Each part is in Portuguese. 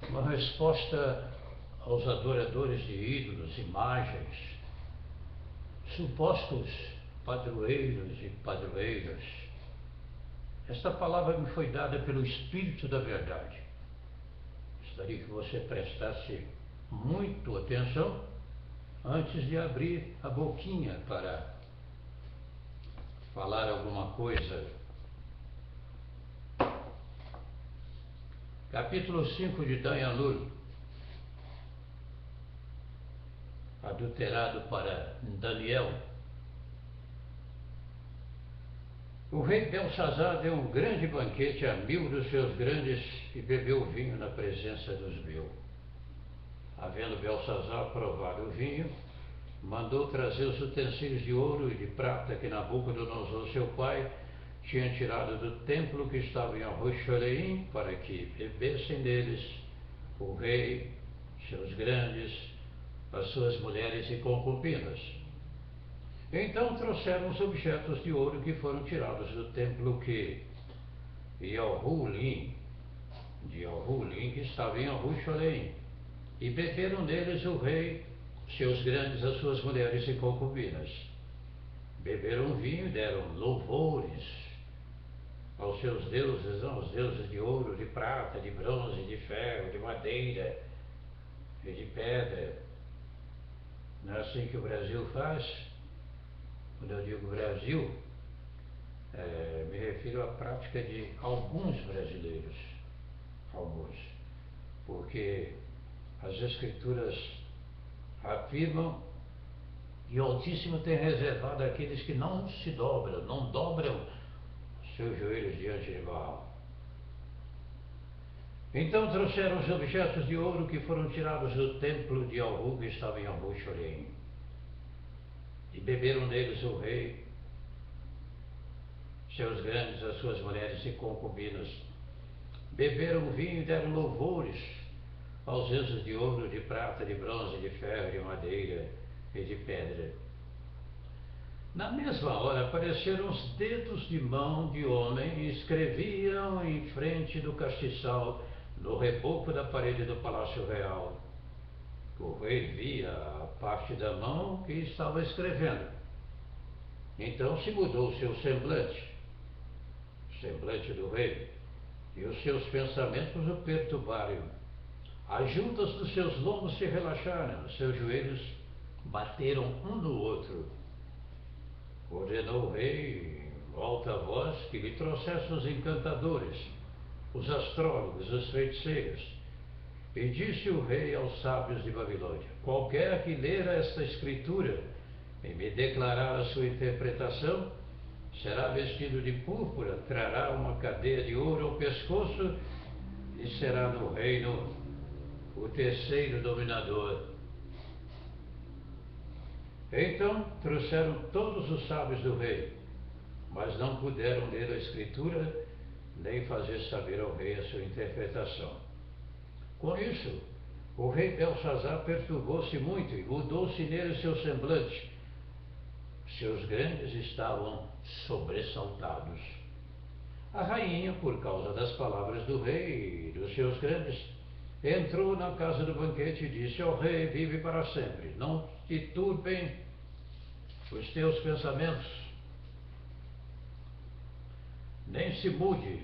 uma resposta aos adoradores de ídolos, imagens, supostos padroeiros e padroeiras. Esta palavra me foi dada pelo Espírito da Verdade. Gostaria que você prestasse muito atenção antes de abrir a boquinha para falar alguma coisa. Capítulo 5 de Dayanur. Adulterado para Daniel. O rei Belsazar deu um grande banquete a 1000 dos seus grandes e bebeu vinho na presença dos 1000. Havendo Belsazar provado o vinho, mandou trazer os utensílios de ouro e de prata que Nabucodonosor, seu pai, tinha tirado do templo que estava em Arrochoreim, para que bebessem deles o rei, seus grandes, as suas mulheres e concubinas. Então trouxeram os objetos de ouro que foram tirados do templo que Yahulim, que estava em Arrochoreim, e beberam neles o rei, seus grandes, as suas mulheres e concubinas. Beberam vinho e deram louvores aos seus deuses, aos deuses de ouro, de prata, de bronze, de ferro, de madeira e de pedra. Não é assim que o Brasil faz? Quando eu digo Brasil, me refiro à prática de alguns brasileiros, porque as Escrituras afirmam que o Altíssimo tem reservado àqueles que não se dobram, não dobram seus joelhos diante de Baal. Então trouxeram os objetos de ouro que foram tirados do templo de Alhu, que estava em Arrochoreim, e beberam deles o rei, seus grandes, as suas mulheres e concubinas. Beberam vinho e deram louvores aos deuses de ouro, de prata, de bronze, de ferro, de madeira e de pedra. Na mesma hora apareceram os dedos de mão de homem e escreviam em frente do castiçal, no reboco da parede do palácio real. O rei via a parte da mão que estava escrevendo. Então se mudou o seu semblante, o semblante do rei, e os seus pensamentos o perturbaram. As juntas dos seus lombos se relaxaram, os seus joelhos bateram um no outro. Ordenou o rei, em alta voz, que lhe trouxesse os encantadores, os astrólogos, os feiticeiros. E disse o rei aos sábios de Babilônia: qualquer que ler esta escritura e me declarar a sua interpretação, será vestido de púrpura, trará uma cadeia de ouro ao pescoço e será no reino o terceiro dominador. Então trouxeram todos os sábios do rei, mas não puderam ler a escritura, nem fazer saber ao rei a sua interpretação. Com isso, o rei Belsazar perturbou-se muito e mudou-se nele seu semblante. Seus grandes estavam sobressaltados. A rainha, por causa das palavras do rei e dos seus grandes, entrou na casa do banquete e disse ao rei: vive para sempre, não te turbem os teus pensamentos, nem se mude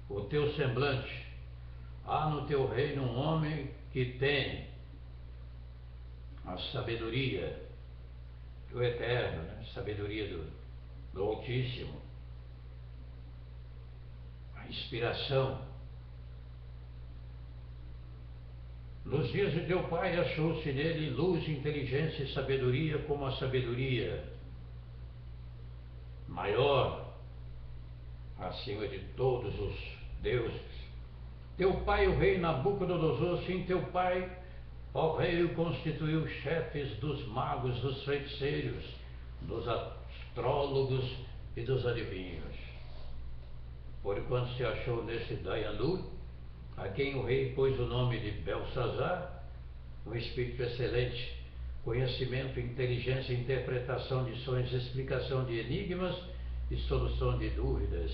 o teu semblante. Há no teu reino um homem que tem a sabedoria do Eterno, sabedoria do Altíssimo, a inspiração. Nos dias de teu pai achou-se nele luz, inteligência e sabedoria, como a sabedoria maior acima de todos os deuses. Teu pai, o rei Nabucodonosor, sim, teu pai, ó rei, o constituiu chefes dos magos, dos feiticeiros, dos astrólogos e dos adivinhos. Porquanto se achou nesse Dayanur, a quem o rei pôs o nome de Belsazar, um espírito excelente, conhecimento, inteligência, interpretação de sonhos, explicação de enigmas e solução de dúvidas.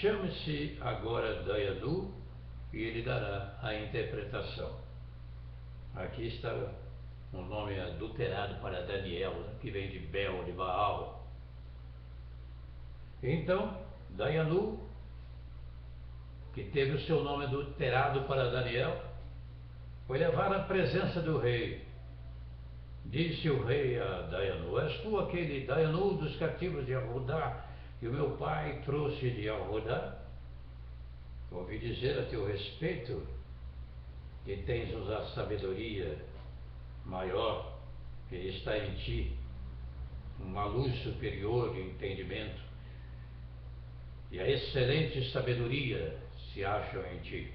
Chame-se agora Dayanur, e ele dará a interpretação. Aqui está um nome adulterado para Daniel, que vem de Bel, de Baal. Então, Dayanu, que teve o seu nome adulterado para Daniel, foi levado à presença do rei. Disse o rei a Dayanu: és tu aquele Dayanu dos cativos de Arrudá, que o meu pai trouxe de Arrudá? Ouvi dizer a teu respeito que tens a sabedoria maior que está em ti, uma luz superior de entendimento, e a excelente sabedoria se acham em ti.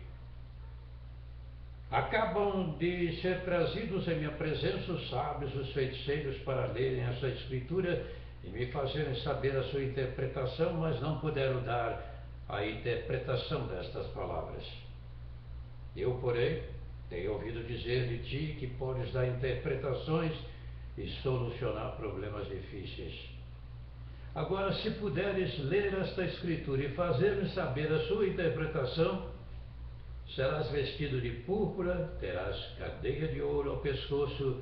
Acabam de ser trazidos em minha presença os sábios, os feiticeiros, para lerem essa escritura e me fazerem saber a sua interpretação, mas não puderam dar a interpretação destas palavras. Eu, porém, tenho ouvido dizer de ti que podes dar interpretações e solucionar problemas difíceis. Agora, se puderes ler esta escritura e fazer-me saber a sua interpretação, serás vestido de púrpura, terás cadeia de ouro ao pescoço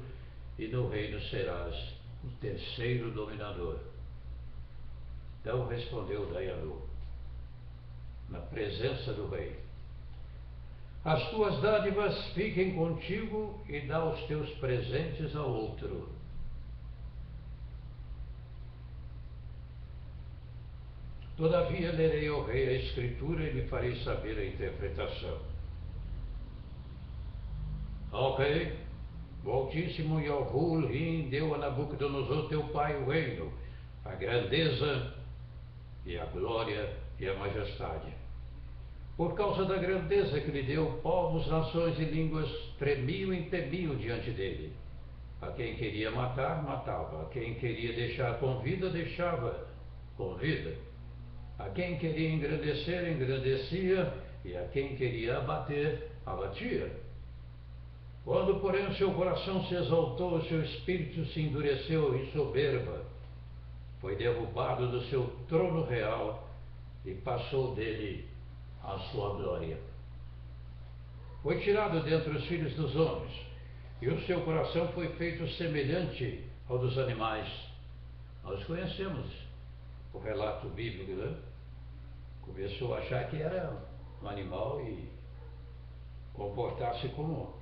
e no reino serás o terceiro dominador. Então respondeu Dayanu, na presença do rei: as tuas dádivas fiquem contigo e dá os teus presentes ao outro. Todavia lerei ao rei a escritura e lhe farei saber a interpretação. Ao rei, o Altíssimo Yahu-Rim deu a Nabucodonosor teu pai o reino, a grandeza e a glória e a majestade. Por causa da grandeza que lhe deu, povos, nações e línguas tremiam e temiam diante dele. A quem queria matar, matava. A quem queria deixar com vida, deixava com vida. A quem queria engrandecer, engrandecia. E a quem queria abater, abatia. Quando, porém, o seu coração se exaltou, o seu espírito se endureceu em soberba, foi derrubado do seu trono real e passou dele a sua glória. Foi tirado dentre os filhos dos homens, e o seu coração foi feito semelhante ao dos animais. Nós conhecemos o relato bíblico, né? Começou a achar que era um animal e comportar-se como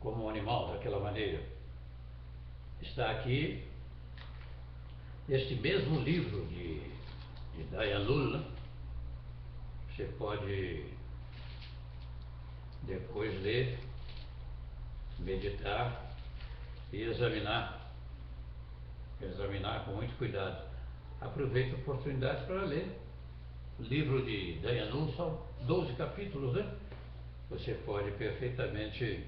um animal daquela maneira. Está aqui este mesmo livro de Dayanu, né? Você pode depois ler, meditar e examinar com muito cuidado. Aproveite a oportunidade para ler. O livro de Dayanu são 12 capítulos, né? Você pode perfeitamente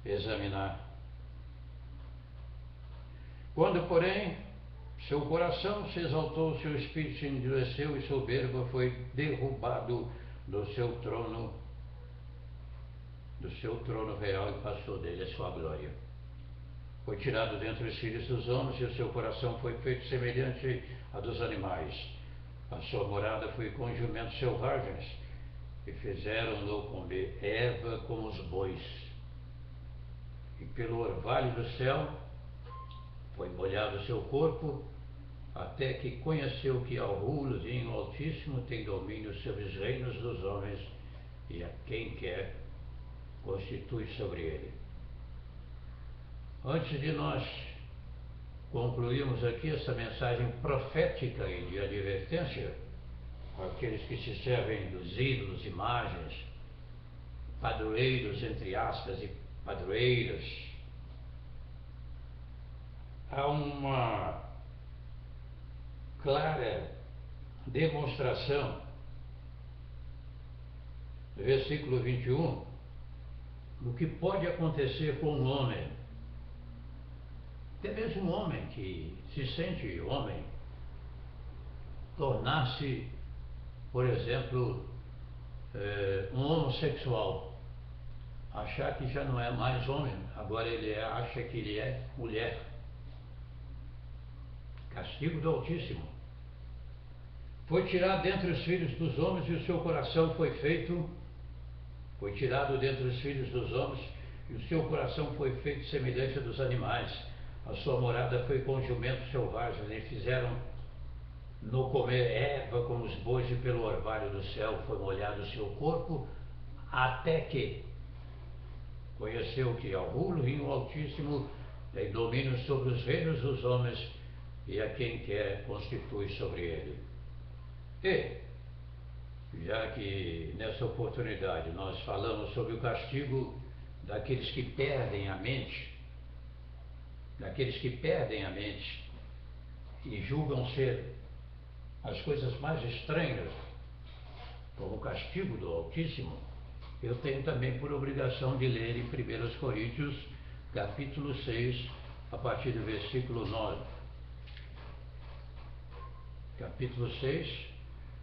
examinar. Quando, porém, seu coração se exaltou, seu espírito se endureceu e soberba, foi derrubado do seu trono real e passou dele a sua glória. Foi tirado dentre os filhos dos homens e o seu coração foi feito semelhante a dos animais. A sua morada foi com jumentos selvagens e fizeram-no comer erva como os bois. E pelo orvalho do céu foi molhado o seu corpo, até que conheceu que Yahu-Rim, o Altíssimo, tem domínio sobre os reinos dos homens e a quem quer constitui sobre ele. Antes de nós concluirmos aqui essa mensagem profética e de advertência àqueles que se servem dos ídolos, imagens, padroeiros, entre aspas, e padroeiras, há uma clara demonstração no versículo 21 do que pode acontecer com um homem, até mesmo um homem que se sente homem, tornar-se, por exemplo, um homossexual, achar que já não é mais homem, agora ele acha que ele é mulher. Castigo do Altíssimo. Foi tirado dentre os filhos dos homens e o seu coração foi tirado dentre os filhos dos homens e o seu coração foi feito semelhante a dos animais. A sua morada foi com jumentos selvagens e fizeram no comer erva como os bois e pelo orvalho do céu foi molhado o seu corpo até que conheceu que Yahweh, o Altíssimo, tem domínio sobre os reinos dos homens e a quem quer constitui sobre ele. E, já que nessa oportunidade nós falamos sobre o castigo daqueles que perdem a mente, e julgam ser as coisas mais estranhas como o castigo do Altíssimo, eu tenho também por obrigação de ler em 1 Coríntios, capítulo 6, a partir do versículo 9. Capítulo 6,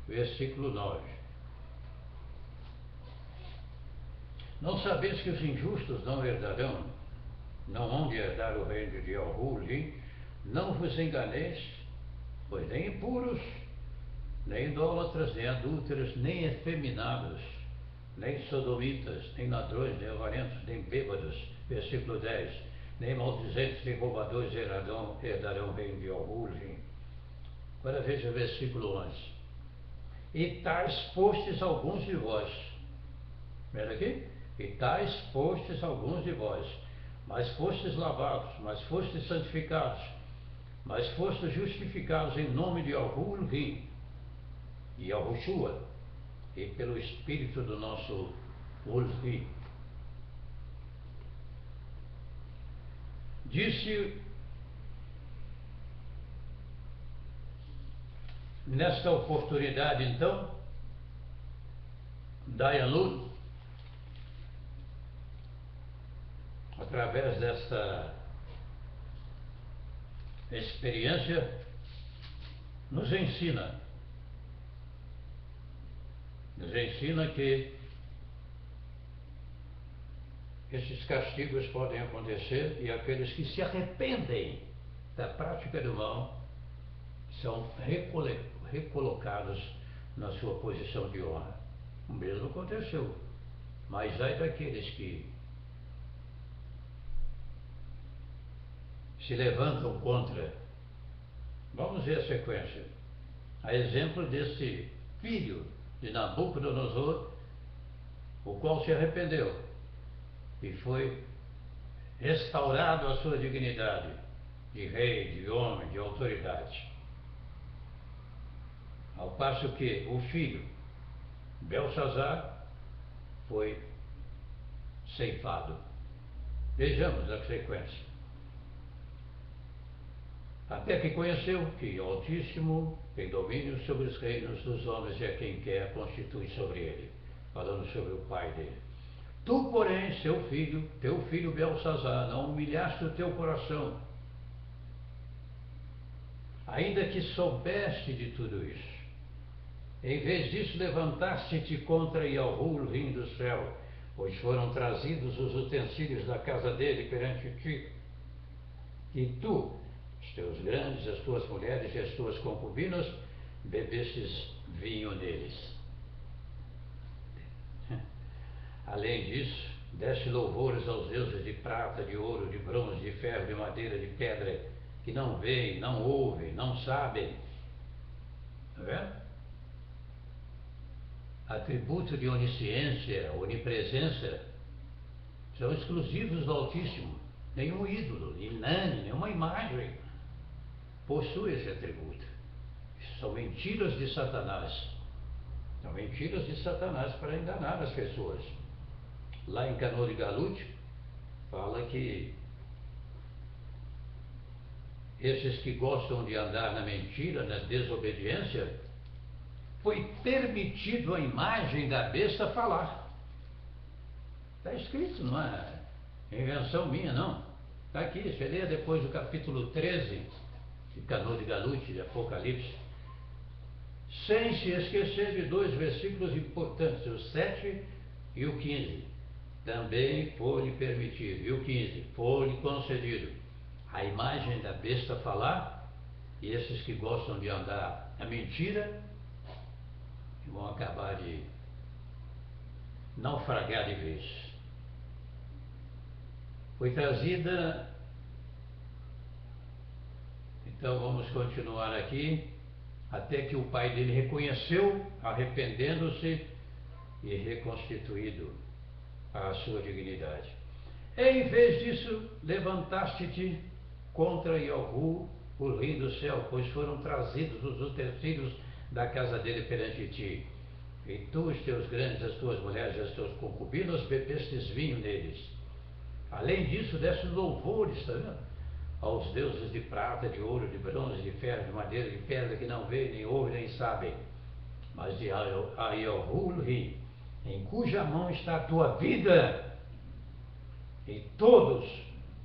versículo 9. Não sabeis que os injustos não herdarão, não hão de herdar o reino de Yahweh? Não vos enganeis, pois nem impuros, nem idólatras, nem adúlteros, nem efeminados, nem sodomitas, nem ladrões, nem avarentos, nem bêbados, versículo 10, nem maldizentes, nem roubadores herdarão o reino de Yahweh. Agora veja o versículo 11. E tais postes alguns de vós. Veja aqui. E tais postes alguns de vós. Mas fostes lavados, mas fostes santificados, mas fostes justificados em nome de Yahweh e Yahushua, e pelo Espírito do nosso Ulvi. Disse nesta oportunidade, então, Dayanur, através desta experiência, nos ensina que esses castigos podem acontecer e aqueles que se arrependem da prática do mal são recolocados na sua posição de honra. O mesmo aconteceu, mas ai daqueles que se levantam contra. Vamos ver a sequência. A exemplo desse filho de Nabucodonosor, o qual se arrependeu e foi restaurado a sua dignidade de rei, de homem, de autoridade. Ao passo que o filho, Belsazar, foi ceifado. Vejamos a sequência. Até que conheceu que o Altíssimo tem domínio sobre os reinos dos homens e a quem quer constitui sobre ele, falando sobre o pai dele. Tu, porém, teu filho Belsazar, não humilhaste o teu coração, ainda que soubeste de tudo isso. Em vez disso, levantaste-te contra Yahweh, vindo do céu, pois foram trazidos os utensílios da casa dele perante ti, e tu, os teus grandes, as tuas mulheres e as tuas concubinas, bebestes vinho neles. Além disso, deste louvores aos deuses de prata, de ouro, de bronze, de ferro, de madeira, de pedra, que não veem, não ouvem, não sabem. Está vendo? Atributo de onisciência, onipresença, são exclusivos do Altíssimo. Nenhum ídolo, nenhuma imagem possui esse atributo. São mentiras de Satanás. São mentiras de Satanás para enganar as pessoas. Lá em Cano de Galut, fala que esses que gostam de andar na mentira, na desobediência, foi permitido a imagem da besta falar. Está escrito, não é invenção minha, não. Está aqui, você lê depois do capítulo 13 de Cano de Galut, de Apocalipse, sem se esquecer de dois versículos importantes, o 7 e o 15. Também foi-lhe permitido, e o 15, foi-lhe concedido a imagem da besta falar, e esses que gostam de andar na mentira, vão acabar de naufragar de vez. Foi trazida, então vamos continuar aqui, até que o pai dele reconheceu, arrependendo-se e reconstituído a sua dignidade. Em vez disso, levantaste-te contra Yahu, o rei do céu, pois foram trazidos os utensílios da casa dele perante ti. E tu, os teus grandes, as tuas mulheres e as tuas concubinas, bebestes vinho neles. Além disso, deste louvores, está vendo? Aos deuses de prata, de ouro, de bronze, de ferro, de madeira, de pedra, que não veem, nem ouvem, nem sabem. Mas de Yahu, rei, em cuja mão está a tua vida, e todos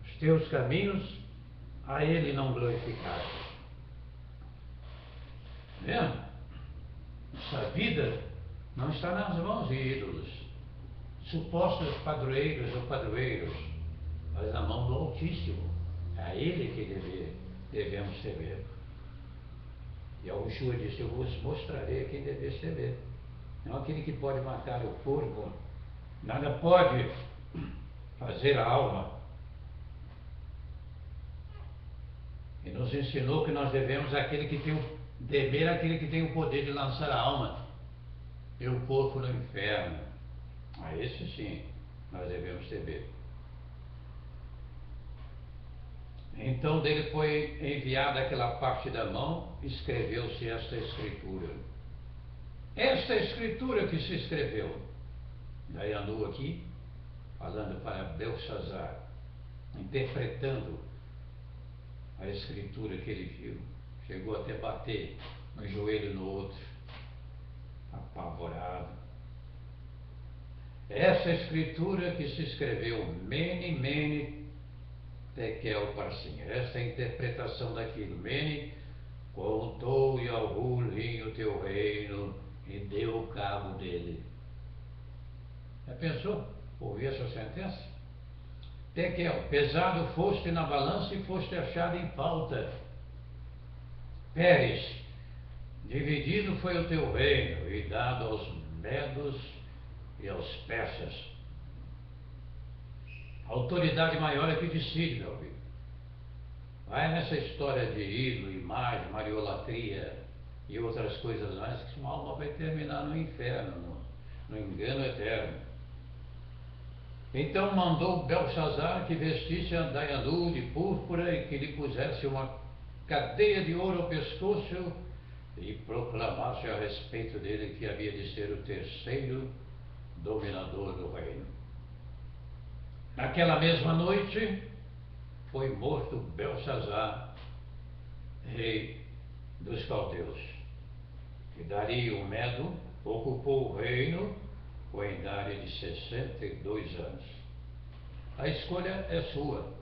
os teus caminhos, a ele não glorificaste. Vendo? Essa vida não está nas mãos de ídolos, supostos padroeiros ou padroeiros, mas na mão do Altíssimo. É a ele que devemos temer. E Yahushua disse: eu vos mostrarei a quem deveis temer. Não aquele que pode matar o corpo, nada pode fazer a alma. E nos ensinou que nós devemos temer aquele que tem o poder de lançar a alma e o corpo no inferno. A esse sim nós devemos temer. Então dele foi enviada aquela parte da mão, escreveu-se esta escritura. Esta escritura que se escreveu, daí andou aqui, falando para Belsazar, interpretando a escritura que ele viu, chegou até bater um joelho no outro, apavorado. Essa escritura que se escreveu, Mene, Mene, Tekel, Parsim. Esta é a interpretação daquilo. Mene, contou Yahu o teu reino e deu cabo dele. Já pensou? Ouvir essa sentença? Tekel, pesado foste na balança e foste achado em falta. Pérez, dividido foi o teu reino e dado aos medos e aos persas. A autoridade maior é que decide, meu amigo. Vai nessa história de ídolo, imagem, mariolatria e outras coisas mais, que uma alma vai terminar no inferno, no engano eterno. Então mandou Belsazar que vestisse Andaianu de púrpura e que lhe pusesse uma cadeia de ouro ao pescoço e proclamasse a respeito dele que havia de ser o terceiro dominador do reino. Naquela mesma noite foi morto Belsazar, rei dos caldeus, que Dario o Medo ocupou o reino com a idade de 62 anos. A escolha é sua.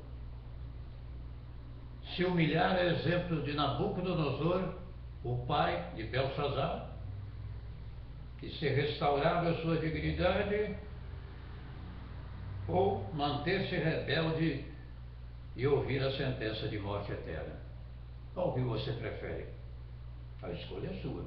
Se humilhar é exemplo de Nabucodonosor, o pai de Belsazar, que se restaurava a sua dignidade, ou manter-se rebelde e ouvir a sentença de morte eterna. Qual que você prefere? A escolha é sua.